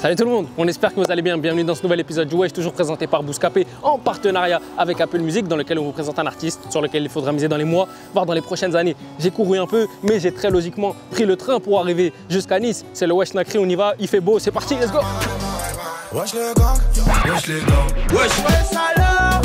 Salut tout le monde, on espère que vous allez bien. Bienvenue dans ce nouvel épisode du Wesh, toujours présenté par Bouscapé en partenariat avec Apple Music, dans lequel on vous présente un artiste sur lequel il faudra miser dans les mois, voire dans les prochaines années. J'ai couru un peu, mais j'ai très logiquement pris le train pour arriver jusqu'à Nice. C'est le Wesh Nakri, on y va, il fait beau, c'est parti, let's go. Wesh les gang, wesh les gang, wesh alors.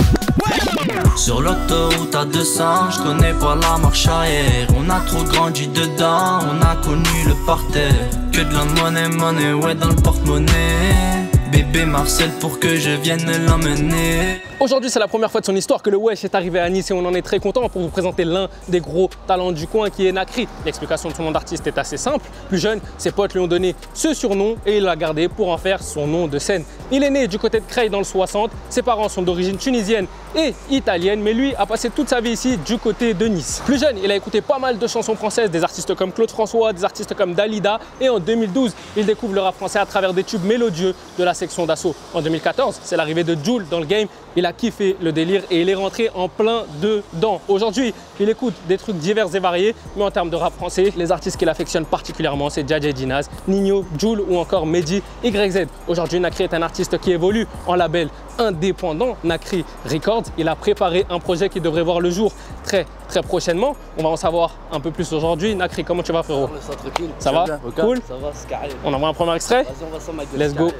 Sur l'autoroute à 200, je connais pas la marche arrière. On a trop grandi dedans, on a connu le parterre. Que de la monnaie, ouais dans le porte-monnaie. Bébé Marcel pour que je vienne l'emmener. Aujourd'hui, c'est la première fois de son histoire que le Wesh est arrivé à Nice et on en est très content pour vous présenter l'un des gros talents du coin qui est Nakri. L'explication de son nom d'artiste est assez simple. Plus jeune, ses potes lui ont donné ce surnom et il l'a gardé pour en faire son nom de scène. Il est né du côté de Creil dans le 60. Ses parents sont d'origine tunisienne et italienne, mais lui a passé toute sa vie ici du côté de Nice. Plus jeune, il a écouté pas mal de chansons françaises, des artistes comme Claude François, des artistes comme Dalida, et en 2012, il découvre le rap français à travers des tubes mélodieux de la section d'assaut. En 2014, c'est l'arrivée de Jul dans le game. Il a kiffé le délire et il est rentré en plein dedans. Aujourd'hui, il écoute des trucs divers et variés, mais en termes de rap français, les artistes qu'il affectionne particulièrement, c'est Djadja Dinaz, Nino, Jul ou encore Mehdi YZ. Aujourd'hui, Nakri est un artiste qui évolue en label indépendant, Nakri Records. Il a préparé un projet qui devrait voir le jour très prochainement. On va en savoir un peu plus aujourd'hui. Nakri, comment tu vas, frérot? Ça tranquille. Ça va? Cool? Ça va, c'est carré. On envoie un premier extrait? Vas-y, on va s'en mettre. Let's go.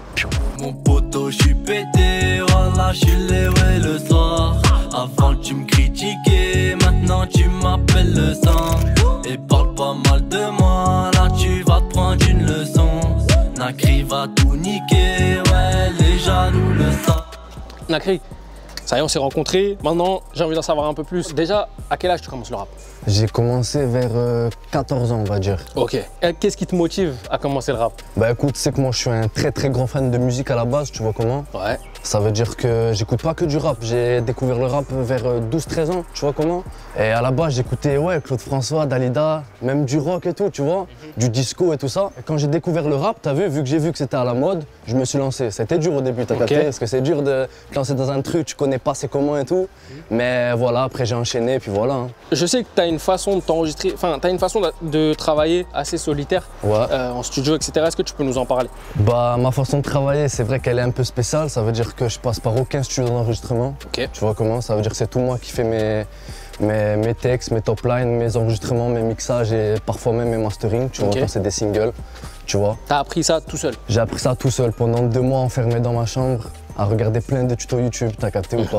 Mon poteau, je suis pété, voilà, je suis levé le soir. Avant tu me critiquais, maintenant tu m'appelles le sang. Et parle pas mal de moi, là tu vas te prendre une leçon. Nakri va tout niquer, ouais, les jaloux le savent. Nakri, ça y est, on s'est rencontrés. Maintenant, j'ai envie d'en savoir un peu plus. Déjà, à quel âge tu commences le rap? J'ai commencé vers 14 ans, on va dire. Ok. Qu'est-ce qui te motive à commencer le rap? Bah écoute, tu sais que moi je suis un très grand fan de musique à la base, tu vois comment? Ouais. Ça veut dire que j'écoute pas que du rap. J'ai découvert le rap vers 12-13 ans, tu vois comment? Et à la base j'écoutais ouais, Claude François, Dalida, même du rock et tout, tu vois? Du disco et tout ça. Et quand j'ai découvert le rap, t'as vu que j'ai vu que c'était à la mode, je me suis lancé. C'était dur au début, t'as capté? Parce que c'est dur de te lancer dans un truc, tu connais pas c'est comment et tout. Mais voilà, après j'ai enchaîné, puis voilà. Je sais que tu as une façon de t'enregistrer, enfin, tu as une façon de travailler assez solitaire, Ouais. en studio, etc. Est-ce que tu peux nous en parler? Bah ma façon de travailler, c'est vrai qu'elle est un peu spéciale. Ça veut dire que je passe par aucun studio d'enregistrement. Ok. Tu vois comment? Ça veut dire que c'est tout moi qui fais mes textes, mes top lines, mes enregistrements, mes mixages et parfois même mes mastering, tu vois, quand c'est des singles, tu vois. Tu as appris ça tout seul? J'ai appris ça tout seul pendant 2 mois enfermé dans ma chambre à regarder plein de tutos YouTube, t'as capté ou pas?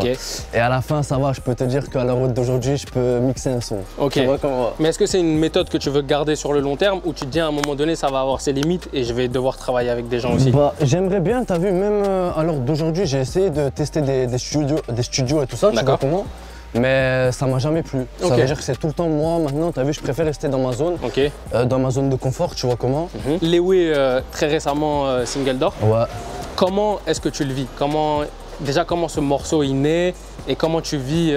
Et à la fin, ça va, je peux te dire qu'à l'heure d'aujourd'hui, je peux mixer un son. Ok. Tu vois comment? Mais est-ce que c'est une méthode que tu veux garder sur le long terme ou tu te dis à un moment donné, ça va avoir ses limites et je vais devoir travailler avec des gens aussi? Bah, j'aimerais bien, t'as vu, même à l'heure d'aujourd'hui, j'ai essayé de tester des studios et tout ça, tu vois comment? Mais ça m'a jamais plu. Ça veut dire que c'est tout le temps moi maintenant, t'as vu, je préfère rester dans ma zone, dans ma zone de confort, tu vois comment? Lewe, très récemment, single d'or. Ouais. Comment est-ce que tu le vis? Comment ce morceau est né et comment tu vis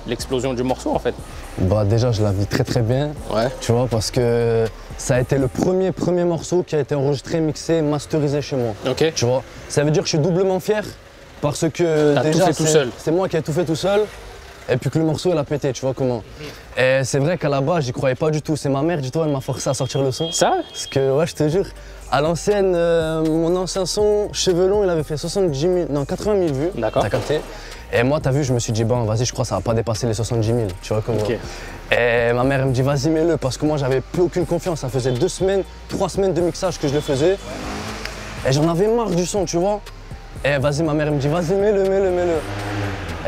l'explosion du morceau en fait? Bah déjà je la vis très bien, tu vois, parce que ça a été le premier morceau qui a été enregistré, mixé, masterisé chez moi. Ok. Tu vois, ça veut dire que je suis doublement fier parce que déjà c'est moi qui ai tout fait tout seul. Et puis que le morceau il a pété, tu vois comment. Et c'est vrai qu'à la base j'y croyais pas du tout. C'est ma mère, dis-toi, elle m'a forcé à sortir le son. Ça? Parce que ouais, je te jure, à l'ancienne, mon ancien son, Cheveux longs, il avait fait 80 000 vues. D'accord. T'as capté? Et moi, t'as vu, je me suis dit, bon, vas-y, je crois que ça va pas dépasser les 70 000, tu vois comment. Et ma mère, elle me dit, vas-y, mets-le, parce que moi, j'avais plus aucune confiance. Ça faisait 2 semaines, 3 semaines de mixage que je le faisais. Et j'en avais marre du son, tu vois. Et vas-y, ma mère, elle me dit, vas-y, mets-le.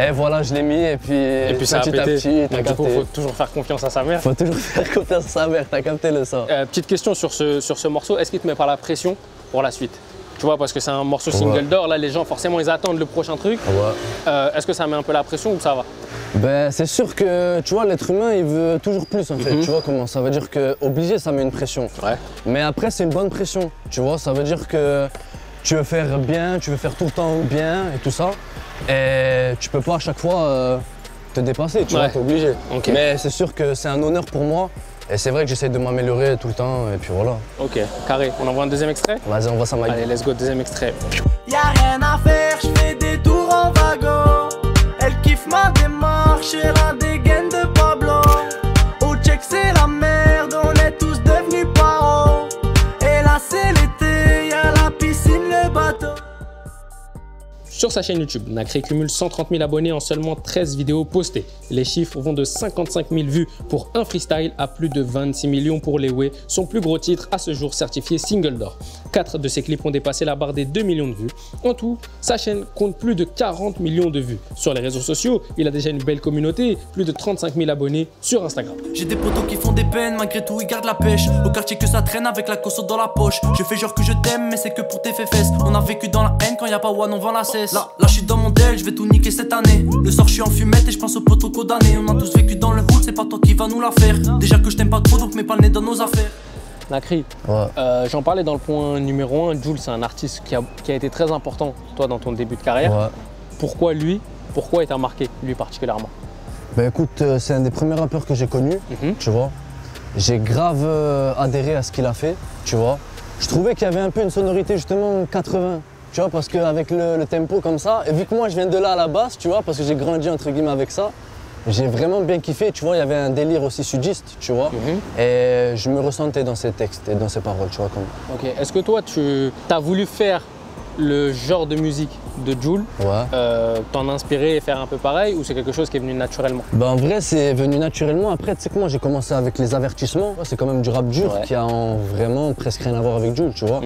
Et voilà, je l'ai mis et puis ça a petit pété. à petit, t'as Du capté. coup, faut toujours faire confiance à sa mère. Faut toujours faire confiance à sa mère, t'as capté le son. Petite question sur ce morceau, est-ce qu'il te met pas la pression pour la suite? Tu vois, parce que c'est un morceau single d'or, là les gens forcément ils attendent le prochain truc. Est-ce que ça met un peu la pression ou ça va? Ben, c'est sûr que tu vois, l'être humain il veut toujours plus en fait, tu vois comment. Ça veut dire que obligé ça met une pression. Mais après c'est une bonne pression, tu vois, ça veut dire que tu veux faire bien, tu veux faire tout le temps bien et tout ça. Et tu peux pas à chaque fois te dépasser, tu vois, t'es obligé. Mais c'est sûr que c'est un honneur pour moi. Et c'est vrai que j'essaie de m'améliorer tout le temps, et puis voilà. Ok, carré. On envoie un deuxième extrait? Vas-y, on voit ça, Mike. Allez, let's go, deuxième extrait. Y'a rien à faire, je fais des tours en wagon. Elle kiffe ma démarche et la dégaine de Pablo. Au check c'est la merde, on est tous devenus parents. Et là c'est l'été, y'a la piscine, le Sur sa chaîne YouTube, Nakri cumule 130 000 abonnés en seulement 13 vidéos postées. Les chiffres vont de 55 000 vues pour un freestyle à plus de 26 millions pour les Way, son plus gros titre à ce jour certifié single d'or. 4 de ses clips ont dépassé la barre des 2 millions de vues. En tout, sa chaîne compte plus de 40 millions de vues. Sur les réseaux sociaux, il a déjà une belle communauté, plus de 35 000 abonnés sur Instagram. J'ai des potos qui font des peines, malgré tout ils gardent la pêche. Au quartier que ça traîne avec la cosso dans la poche. Je fais genre que je t'aime, mais c'est que pour tes fesses. On a vécu dans la haine, quand y a pas one, on vend la cesse. Là je suis dans mon del, je vais tout niquer cette année. Le soir je suis en fumette et je pense aux potos condamnés. On a tous vécu dans le hood, c'est pas toi qui va nous la faire. Déjà que je t'aime pas trop, donc mets pas le nez dans nos affaires. Nakri, j'en parlais dans le point numéro 1, Jul c'est un artiste qui a été très important, toi, dans ton début de carrière. Ouais. Pourquoi lui? Pourquoi il t'a marqué, lui particulièrement? Bah écoute, c'est un des premiers rappeurs que j'ai connu, tu vois. J'ai grave adhéré à ce qu'il a fait, tu vois. Je trouvais qu'il y avait un peu une sonorité justement 80, tu vois, parce qu'avec le tempo comme ça, et vu que moi je viens de là à la base, tu vois, parce que j'ai grandi entre guillemets avec ça, j'ai vraiment bien kiffé, tu vois, il y avait un délire aussi sudiste, tu vois, et je me ressentais dans ses textes et dans ses paroles, tu vois. Comme... Ok, est-ce que toi, tu as voulu faire le genre de musique de Jul, t'en inspirer et faire un peu pareil, ou c'est quelque chose qui est venu naturellement? Ben en vrai, c'est venu naturellement. Après, tu sais que moi, j'ai commencé avec les avertissements. C'est quand même du rap dur qui a vraiment presque rien à voir avec Jul, tu vois.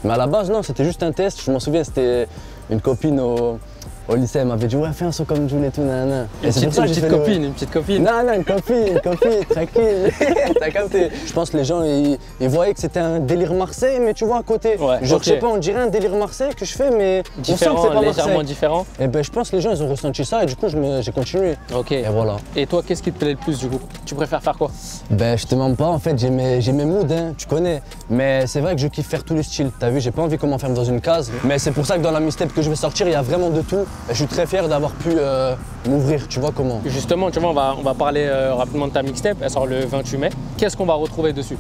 Mais à la base, non, c'était juste un test. Je m'en souviens, c'était une copine au lycée, elle m'avait dit ouais, fais un son comme Jul et tout, nanana. Et c'est pour ça que j'ai fait une petite copine. Non, une copine, tranquille. T'as capté. Je pense que les gens, ils voyaient que c'était un délire Marseille, mais tu vois à côté. Genre, je sais pas, on dirait un délire Marseille que je fais, mais différent, on sent que c'est pas légèrement Marseille. Différent. Et ben, je pense que les gens, ils ont ressenti ça et du coup, j'ai continué. Ok. Et voilà. Et toi, qu'est-ce qui te plaît le plus du coup? Tu préfères faire quoi? Ben, je te mens pas, en fait, j'ai mes moods, hein, tu connais. Mais c'est vrai que je kiffe faire tous les styles. T'as vu, j'ai pas envie qu'on m'enferme dans une case. Mais c'est pour ça que dans la mixtape que je vais sortir, il y a vraiment de tout. Et je suis très fier d'avoir pu m'ouvrir, tu vois comment. Justement, tu vois, on va parler rapidement de ta mixtape, elle sort le 28 mai. Qu'est-ce qu'on va retrouver dessus?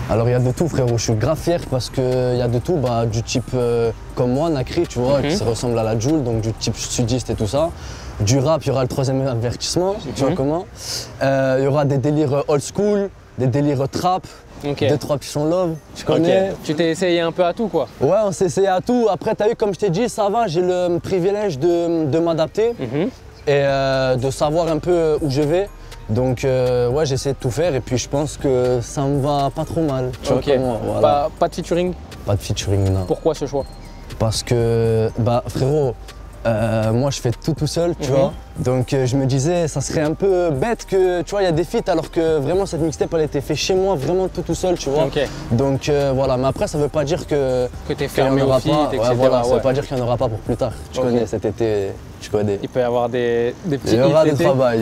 Alors il y a de tout, frérot, je suis grave fier parce qu'il y a de tout, bah, du type comme moi, Nakri, tu vois, qui ressemble à la Jul, donc du type sudiste et tout ça. Du rap, il y aura le 3e avertissement, tu vois comment. Il y aura des délires old school, des délires trap. Deux, trois petits sons love, tu connais. Tu t'es essayé un peu à tout quoi? Ouais, on s'est essayé à tout. Après, t'as vu, comme je t'ai dit, ça va, j'ai le privilège de m'adapter et de savoir un peu où je vais. Donc ouais, j'essaie de tout faire et puis je pense que ça me va pas trop mal. Tu vois comment, voilà. Pas de featuring? Pas de featuring, non. Pourquoi ce choix? Parce que, bah frérot, moi je fais tout seul, tu vois. Donc je me disais, ça serait un peu bête que, tu vois, il y a des feats alors que vraiment cette mixtape elle a été faite chez moi, vraiment tout seul, tu vois. Donc voilà, mais après ça veut pas dire que t'es fermé au feat, etc. Voilà, ça veut pas dire qu'il n'y en aura pas pour plus tard. Tu connais cet été, tu connais. Il peut y avoir des petits. Il y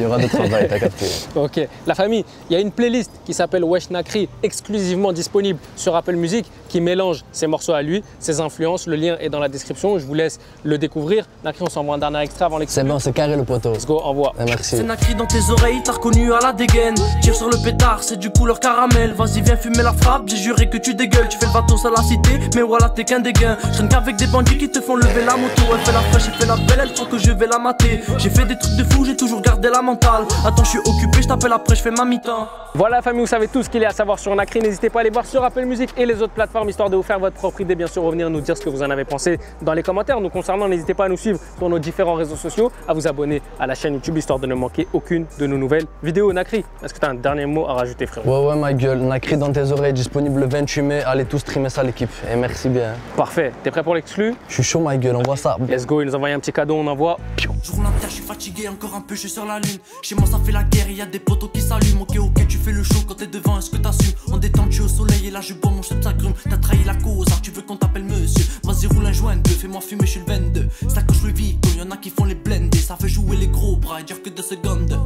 aura du travail, t'as capté. Ok, la famille, il y a une playlist qui s'appelle Wesh Nakri, exclusivement disponible sur Apple Music, qui mélange ses morceaux à lui, ses influences. Le lien est dans la description, je vous laisse le découvrir. Nakri, on s'envoie un dernier extrait avant l'extrait. C'est bon, c'est carré le poteau. Let's go, envoie. Merci. C'est Nakri dans tes oreilles, t'as reconnu à la dégaine. Tire sur le pétard, c'est du couleur caramel. Vas-y, viens fumer la frappe, j'ai juré que tu dégueules. Tu fais le bateau à la cité, mais voilà, t'es qu'un dégain. Je traîne qu'avec des bandits qui te font lever la moto. Elle fait la fraîche, elle fait la belle, elle croit que je vais la mater. J'ai fait des trucs de fou, j'ai toujours gardé la mentale. Attends, je suis occupé, je t'appelle après, je fais ma mi-temps. Voilà la famille, vous savez tout ce qu'il y a à savoir sur Nakri. N'hésitez pas à aller voir sur Apple Music et les autres plateformes, histoire de vous faire votre propre idée. Bien sûr, revenir nous dire ce que vous en avez pensé dans les commentaires. Nous concernant, n'hésitez pas à nous suivre sur nos différents réseaux sociaux, à vous abonner à la chaîne YouTube, histoire de ne manquer aucune de nos nouvelles vidéos. Nakri, est-ce que tu as un dernier mot à rajouter, frérot? Ouais, ma gueule. Nakri dans tes oreilles, disponible le 28 mai. Allez tous streamer ça, l'équipe. Et merci bien. Parfait. T'es prêt pour l'exclu? Je suis chaud, ma gueule. On voit ça. Let's go. Il nous envoie un petit cadeau. On envoie. Je roule en terre, je suis fatigué, encore un peu, je suis sur la lune. Chez moi, ça fait la guerre, il y a des poteaux qui s'allument. Ok, tu fais le show quand t'es devant, est-ce que t'assumes? On détend, tu es au soleil et là, je bois mon chef, ça grume. T'as trahi la cause, tu veux qu'on t'appelle monsieur. Vas-y, roule un joint, fais-moi fumer, je suis le 22. Ça coche le vide, y'en a qui font les blender. Ça fait jouer les gros bras et dire que 2 secondes.